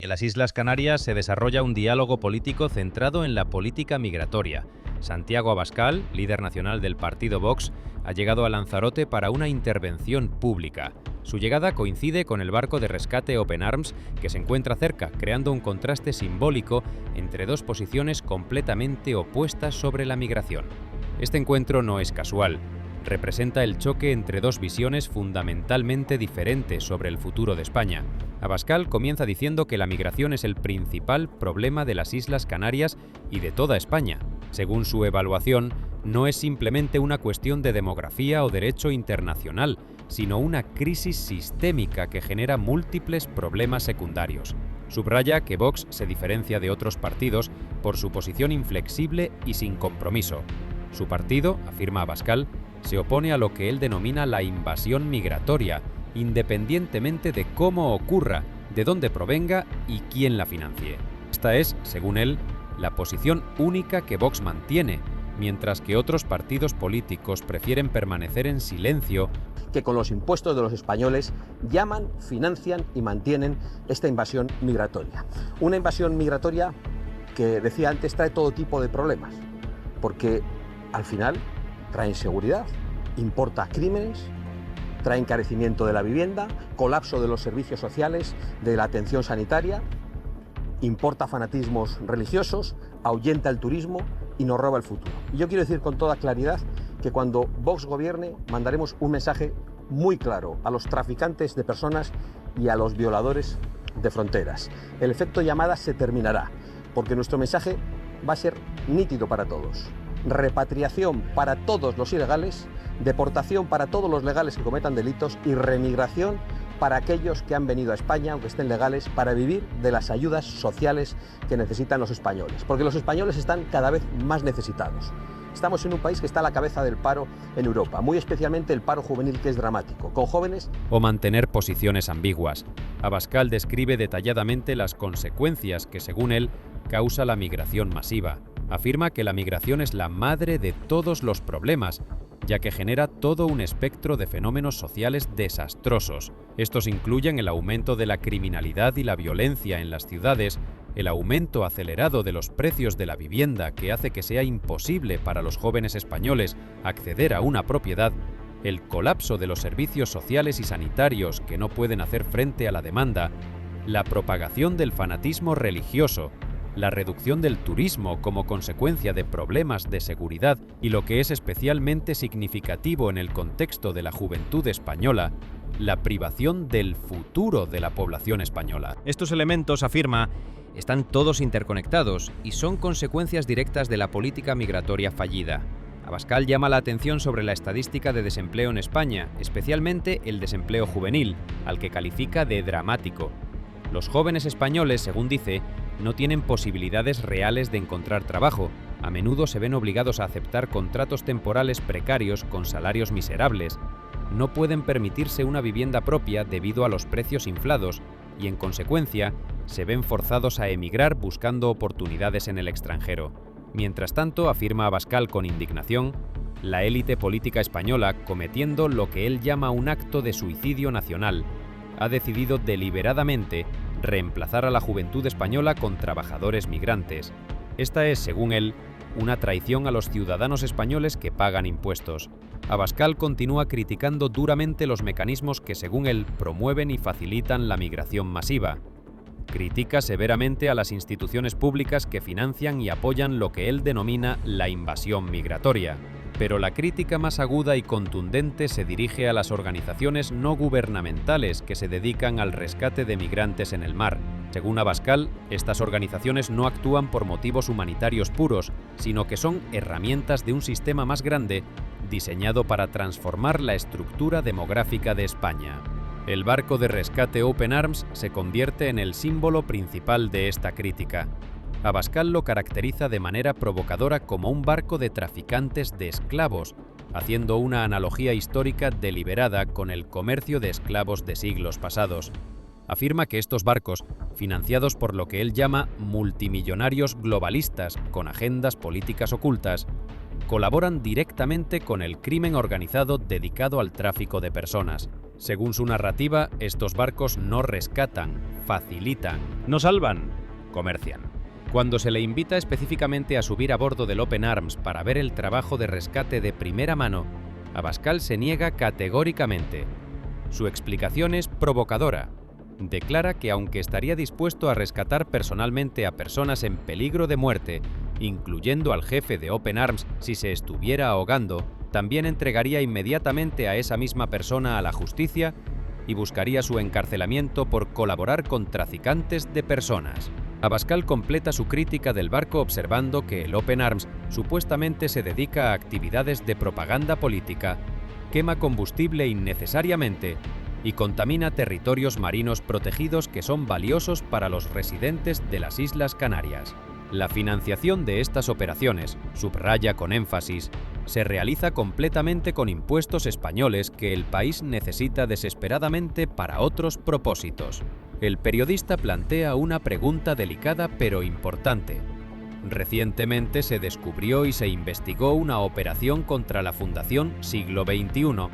En las Islas Canarias se desarrolla un diálogo político centrado en la política migratoria. Santiago Abascal, líder nacional del partido Vox, ha llegado a Lanzarote para una intervención pública. Su llegada coincide con el barco de rescate Open Arms, que se encuentra cerca, creando un contraste simbólico entre dos posiciones completamente opuestas sobre la migración. Este encuentro no es casual. Representa el choque entre dos visiones fundamentalmente diferentes sobre el futuro de España. Abascal comienza diciendo que la migración es el principal problema de las Islas Canarias y de toda España. Según su evaluación, no es simplemente una cuestión de demografía o derecho internacional, sino una crisis sistémica que genera múltiples problemas secundarios. Subraya que Vox se diferencia de otros partidos por su posición inflexible y sin compromiso. Su partido, afirma Abascal, se opone a lo que él denomina la invasión migratoria, independientemente de cómo ocurra, de dónde provenga y quién la financie. Esta es, según él, la posición única que Vox mantiene, mientras que otros partidos políticos prefieren permanecer en silencio, que con los impuestos de los españoles llaman, financian y mantienen esta invasión migratoria. Una invasión migratoria que, decía antes, trae todo tipo de problemas, porque al final trae inseguridad, importa crímenes, trae encarecimiento de la vivienda, colapso de los servicios sociales, de la atención sanitaria, importa fanatismos religiosos, ahuyenta el turismo y nos roba el futuro. Y yo quiero decir con toda claridad que cuando Vox gobierne mandaremos un mensaje muy claro a los traficantes de personas y a los violadores de fronteras. El efecto llamada se terminará, porque nuestro mensaje va a ser nítido para todos. Repatriación para todos los ilegales, deportación para todos los legales que cometan delitos y remigración para aquellos que han venido a España, aunque estén legales, para vivir de las ayudas sociales que necesitan los españoles. Porque los españoles están cada vez más necesitados. Estamos en un país que está a la cabeza del paro en Europa, muy especialmente el paro juvenil, que es dramático, con jóvenes... O mantener posiciones ambiguas. Abascal describe detalladamente las consecuencias que, según él, causa la migración masiva. Afirma que la migración es la madre de todos los problemas, ya que genera todo un espectro de fenómenos sociales desastrosos. Estos incluyen el aumento de la criminalidad y la violencia en las ciudades, el aumento acelerado de los precios de la vivienda que hace que sea imposible para los jóvenes españoles acceder a una propiedad, el colapso de los servicios sociales y sanitarios que no pueden hacer frente a la demanda, la propagación del fanatismo religioso, la reducción del turismo como consecuencia de problemas de seguridad y, lo que es especialmente significativo en el contexto de la juventud española, la privación del futuro de la población española. Estos elementos, afirma, están todos interconectados y son consecuencias directas de la política migratoria fallida. Abascal llama la atención sobre la estadística de desempleo en España, especialmente el desempleo juvenil, al que califica de dramático. Los jóvenes españoles, según dice, no tienen posibilidades reales de encontrar trabajo. A menudo se ven obligados a aceptar contratos temporales precarios con salarios miserables. No pueden permitirse una vivienda propia debido a los precios inflados y, en consecuencia, se ven forzados a emigrar buscando oportunidades en el extranjero. Mientras tanto, afirma Abascal con indignación, la élite política española, cometiendo lo que él llama un acto de suicidio nacional, ha decidido deliberadamente reemplazar a la juventud española con trabajadores migrantes. Esta es, según él, una traición a los ciudadanos españoles que pagan impuestos. Abascal continúa criticando duramente los mecanismos que, según él, promueven y facilitan la migración masiva. Critica severamente a las instituciones públicas que financian y apoyan lo que él denomina la invasión migratoria. Pero la crítica más aguda y contundente se dirige a las organizaciones no gubernamentales que se dedican al rescate de migrantes en el mar. Según Abascal, estas organizaciones no actúan por motivos humanitarios puros, sino que son herramientas de un sistema más grande diseñado para transformar la estructura demográfica de España. El barco de rescate Open Arms se convierte en el símbolo principal de esta crítica. Abascal lo caracteriza de manera provocadora como un barco de traficantes de esclavos, haciendo una analogía histórica deliberada con el comercio de esclavos de siglos pasados. Afirma que estos barcos, financiados por lo que él llama multimillonarios globalistas con agendas políticas ocultas, colaboran directamente con el crimen organizado dedicado al tráfico de personas. Según su narrativa, estos barcos no rescatan, facilitan, no salvan, comercian. Cuando se le invita específicamente a subir a bordo del Open Arms para ver el trabajo de rescate de primera mano, Abascal se niega categóricamente. Su explicación es provocadora. Declara que aunque estaría dispuesto a rescatar personalmente a personas en peligro de muerte, incluyendo al jefe de Open Arms si se estuviera ahogando, también entregaría inmediatamente a esa misma persona a la justicia y buscaría su encarcelamiento por colaborar con traficantes de personas. Abascal completa su crítica del barco observando que el Open Arms supuestamente se dedica a actividades de propaganda política, quema combustible innecesariamente y contamina territorios marinos protegidos que son valiosos para los residentes de las Islas Canarias. La financiación de estas operaciones, subraya con énfasis, se realiza completamente con impuestos españoles que el país necesita desesperadamente para otros propósitos. El periodista plantea una pregunta delicada pero importante. Recientemente se descubrió y se investigó una operación contra la Fundación Siglo XXI,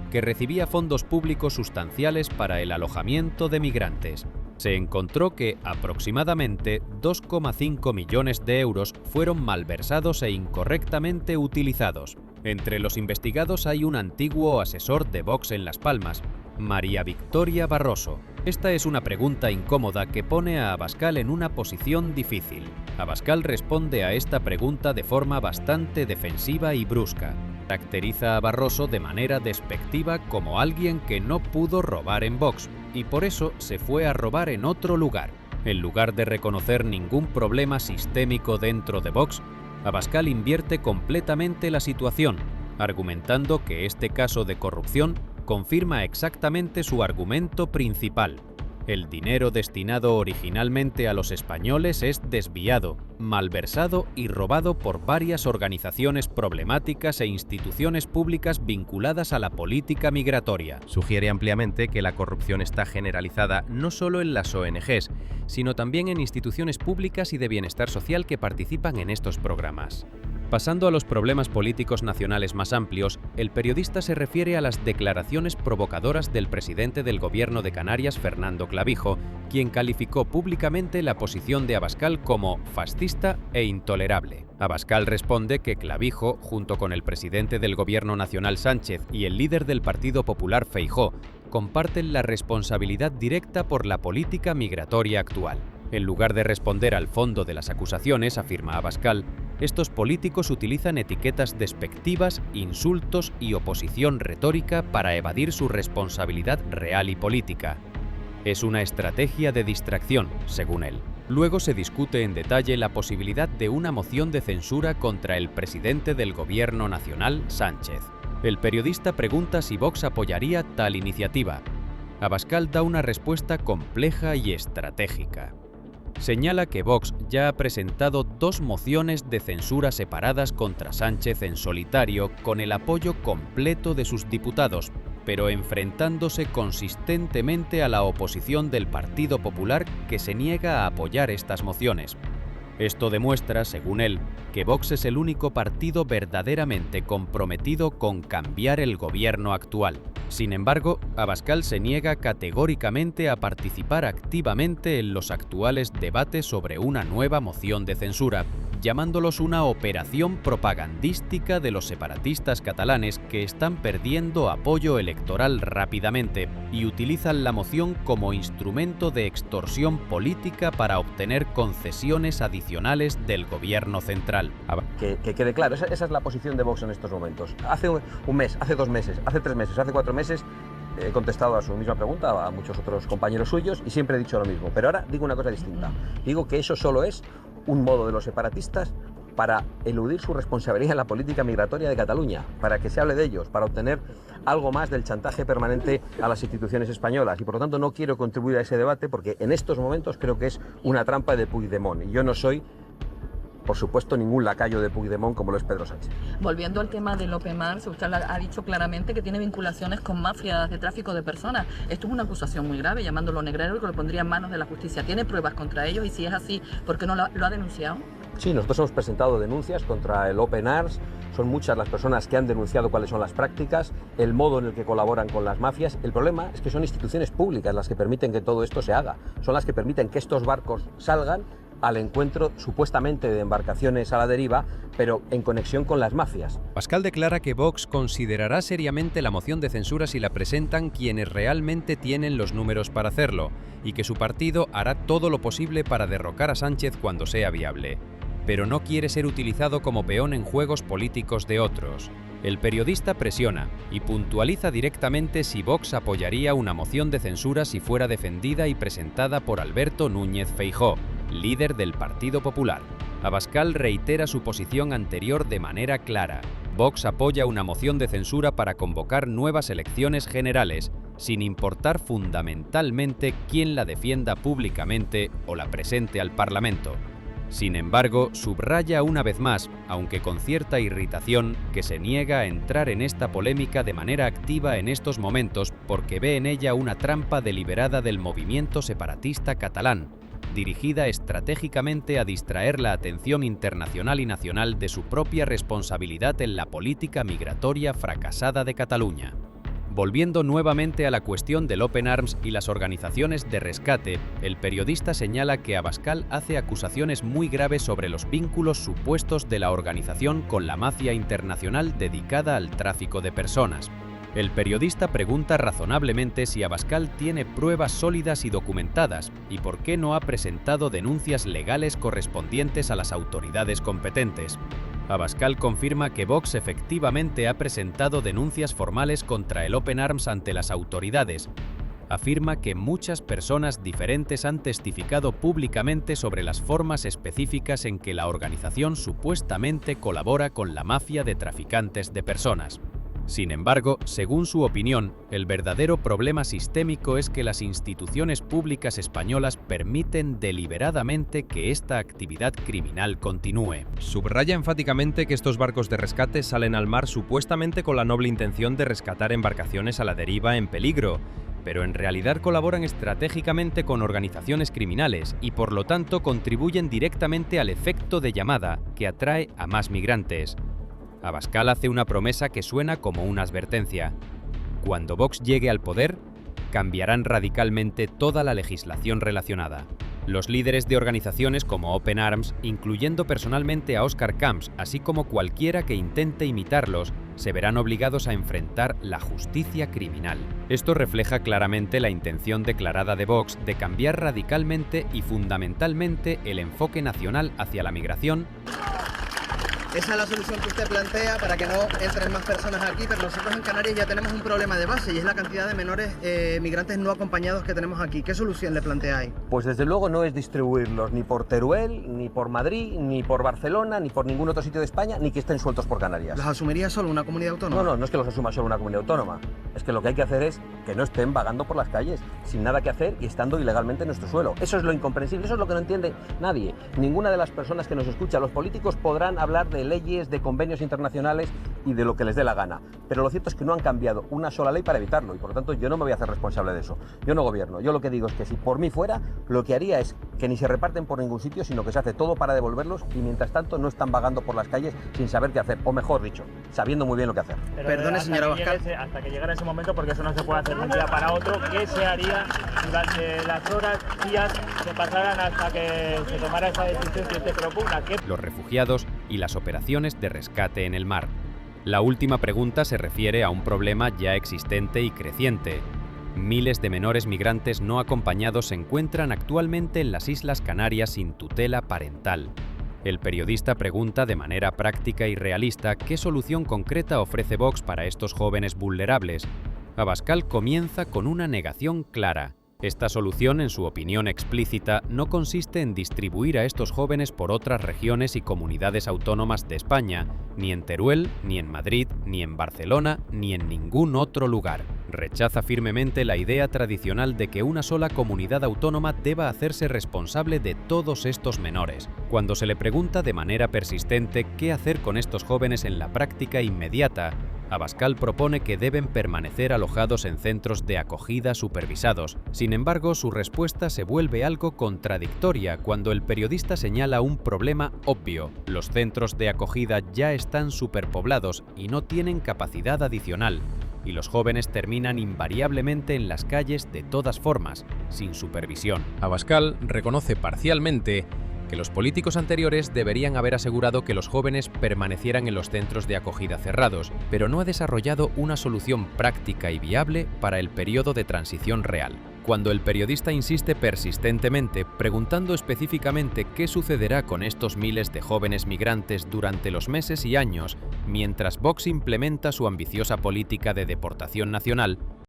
que recibía fondos públicos sustanciales para el alojamiento de migrantes. Se encontró que aproximadamente 2,5 millones de euros fueron malversados e incorrectamente utilizados. Entre los investigados hay un antiguo asesor de Vox en Las Palmas, María Victoria Barroso. Esta es una pregunta incómoda que pone a Abascal en una posición difícil. Abascal responde a esta pregunta de forma bastante defensiva y brusca. Caracteriza a Barroso de manera despectiva como alguien que no pudo robar en Vox y por eso se fue a robar en otro lugar. En lugar de reconocer ningún problema sistémico dentro de Vox, Abascal invierte completamente la situación, argumentando que este caso de corrupción confirma exactamente su argumento principal. El dinero destinado originalmente a los españoles es desviado, malversado y robado por varias organizaciones problemáticas e instituciones públicas vinculadas a la política migratoria. Sugiere ampliamente que la corrupción está generalizada no solo en las ONGs, sino también en instituciones públicas y de bienestar social que participan en estos programas. Pasando a los problemas políticos nacionales más amplios, el periodista se refiere a las declaraciones provocadoras del presidente del Gobierno de Canarias, Fernando Clavijo, quien calificó públicamente la posición de Abascal como fascista e intolerable. Abascal responde que Clavijo, junto con el presidente del Gobierno Nacional Sánchez y el líder del Partido Popular Feijóo, comparten la responsabilidad directa por la política migratoria actual. En lugar de responder al fondo de las acusaciones, afirma Abascal, estos políticos utilizan etiquetas despectivas, insultos y oposición retórica para evadir su responsabilidad real y política. Es una estrategia de distracción, según él. Luego se discute en detalle la posibilidad de una moción de censura contra el presidente del Gobierno Nacional, Sánchez. El periodista pregunta si Vox apoyaría tal iniciativa. Abascal da una respuesta compleja y estratégica. Señala que Vox ya ha presentado 2 mociones de censura separadas contra Sánchez en solitario con el apoyo completo de sus diputados, pero enfrentándose consistentemente a la oposición del Partido Popular que se niega a apoyar estas mociones. Esto demuestra, según él, que Vox es el único partido verdaderamente comprometido con cambiar el gobierno actual. Sin embargo, Abascal se niega categóricamente a participar activamente en los actuales debates sobre una nueva moción de censura, llamándolos una operación propagandística de los separatistas catalanes que están perdiendo apoyo electoral rápidamente y utilizan la moción como instrumento de extorsión política para obtener concesiones adicionales del gobierno central. Que quede claro, esa es la posición de Vox en estos momentos. Hace un mes, hace 2 meses, hace 3 meses, hace 4 meses he contestado a su misma pregunta a muchos otros compañeros suyos y siempre he dicho lo mismo, pero ahora digo una cosa distinta. Digo que eso solo es un modo de los separatistas para eludir su responsabilidad en la política migratoria de Cataluña, para que se hable de ellos, para obtener algo más del chantaje permanente a las instituciones españolas y por lo tanto no quiero contribuir a ese debate porque en estos momentos creo que es una trampa de Puigdemont y yo no soy, por supuesto, ningún lacayo de Puigdemont como lo es Pedro Sánchez. Volviendo al tema del Open Arms, usted ha dicho claramente que tiene vinculaciones con mafias de tráfico de personas. Esto es una acusación muy grave, llamándolo negrero y que lo pondría en manos de la justicia. ¿Tiene pruebas contra ellos? Y si es así, ¿por qué no lo ha denunciado? Sí, nosotros hemos presentado denuncias contra el Open Arms, son muchas las personas que han denunciado cuáles son las prácticas, el modo en el que colaboran con las mafias. El problema es que son instituciones públicas las que permiten que todo esto se haga, son las que permiten que estos barcos salgan al encuentro supuestamente de embarcaciones a la deriva, pero en conexión con las mafias. Abascal declara que Vox considerará seriamente la moción de censura si la presentan quienes realmente tienen los números para hacerlo, y que su partido hará todo lo posible para derrocar a Sánchez cuando sea viable. Pero no quiere ser utilizado como peón en juegos políticos de otros. El periodista presiona y puntualiza directamente si Vox apoyaría una moción de censura si fuera defendida y presentada por Alberto Núñez Feijóo, líder del Partido Popular. Abascal reitera su posición anterior de manera clara. Vox apoya una moción de censura para convocar nuevas elecciones generales, sin importar fundamentalmente quién la defienda públicamente o la presente al Parlamento. Sin embargo, subraya una vez más, aunque con cierta irritación, que se niega a entrar en esta polémica de manera activa en estos momentos porque ve en ella una trampa deliberada del movimiento separatista catalán, dirigida estratégicamente a distraer la atención internacional y nacional de su propia responsabilidad en la política migratoria fracasada de Cataluña. Volviendo nuevamente a la cuestión del Open Arms y las organizaciones de rescate, el periodista señala que Abascal hace acusaciones muy graves sobre los vínculos supuestos de la organización con la mafia internacional dedicada al tráfico de personas. El periodista pregunta razonablemente si Abascal tiene pruebas sólidas y documentadas y por qué no ha presentado denuncias legales correspondientes a las autoridades competentes. Abascal confirma que Vox efectivamente ha presentado denuncias formales contra el Open Arms ante las autoridades. Afirma que muchas personas diferentes han testificado públicamente sobre las formas específicas en que la organización supuestamente colabora con la mafia de traficantes de personas. Sin embargo, según su opinión, el verdadero problema sistémico es que las instituciones públicas españolas permiten deliberadamente que esta actividad criminal continúe. Subraya enfáticamente que estos barcos de rescate salen al mar supuestamente con la noble intención de rescatar embarcaciones a la deriva en peligro, pero en realidad colaboran estratégicamente con organizaciones criminales y por lo tanto contribuyen directamente al efecto de llamada que atrae a más migrantes. Abascal hace una promesa que suena como una advertencia. Cuando Vox llegue al poder, cambiarán radicalmente toda la legislación relacionada. Los líderes de organizaciones como Open Arms, incluyendo personalmente a Óscar Camps, así como cualquiera que intente imitarlos, se verán obligados a enfrentar la justicia criminal. Esto refleja claramente la intención declarada de Vox de cambiar radicalmente y fundamentalmente el enfoque nacional hacia la migración. Esa es la solución que usted plantea para que no entren más personas aquí, pero nosotros en Canarias ya tenemos un problema de base y es la cantidad de menores migrantes no acompañados que tenemos aquí. ¿Qué solución le planteáis? Pues desde luego no es distribuirlos ni por Teruel, ni por Madrid, ni por Barcelona, ni por ningún otro sitio de España, ni que estén sueltos por Canarias. ¿Los asumiría solo una comunidad autónoma? No es que los asuma solo una comunidad autónoma. Es que lo que hay que hacer es que no estén vagando por las calles, sin nada que hacer y estando ilegalmente en nuestro suelo. Eso es lo incomprensible, eso es lo que no entiende nadie. Ninguna de las personas que nos escucha, los políticos podrán hablar de leyes, de convenios internacionales y de lo que les dé la gana. Pero lo cierto es que no han cambiado una sola ley para evitarlo y por lo tanto yo no me voy a hacer responsable de eso. Yo no gobierno. Yo lo que digo es que si por mí fuera, lo que haría es que ni se reparten por ningún sitio, sino que se hace todo para devolverlos y mientras tanto no están vagando por las calles sin saber qué hacer, o mejor dicho, sabiendo muy bien lo que hacer. Pero perdone, señora Abascal. Hasta que llegara ese momento, porque eso no se puede hacer de un día para otro, ¿qué se haría durante las horas, días que pasaran hasta que se tomara esa decisión que usted propugna? Los refugiados y las operaciones de rescate en el mar. La última pregunta se refiere a un problema ya existente y creciente. Miles de menores migrantes no acompañados se encuentran actualmente en las Islas Canarias sin tutela parental. El periodista pregunta de manera práctica y realista qué solución concreta ofrece Vox para estos jóvenes vulnerables. Abascal comienza con una negación clara. Esta solución, en su opinión explícita, no consiste en distribuir a estos jóvenes por otras regiones y comunidades autónomas de España, ni en Teruel, ni en Madrid, ni en Barcelona, ni en ningún otro lugar. Rechaza firmemente la idea tradicional de que una sola comunidad autónoma deba hacerse responsable de todos estos menores. Cuando se le pregunta de manera persistente qué hacer con estos jóvenes en la práctica inmediata, Abascal propone que deben permanecer alojados en centros de acogida supervisados. Sin embargo, su respuesta se vuelve algo contradictoria cuando el periodista señala un problema obvio. Los centros de acogida ya están superpoblados y no tienen capacidad adicional, y los jóvenes terminan invariablemente en las calles de todas formas, sin supervisión. Abascal reconoce parcialmente que los políticos anteriores deberían haber asegurado que los jóvenes permanecieran en los centros de acogida cerrados, pero no ha desarrollado una solución práctica y viable para el periodo de transición real. Cuando el periodista insiste persistentemente, preguntando específicamente qué sucederá con estos miles de jóvenes migrantes durante los meses y años, mientras Vox implementa su ambiciosa política de deportación nacional,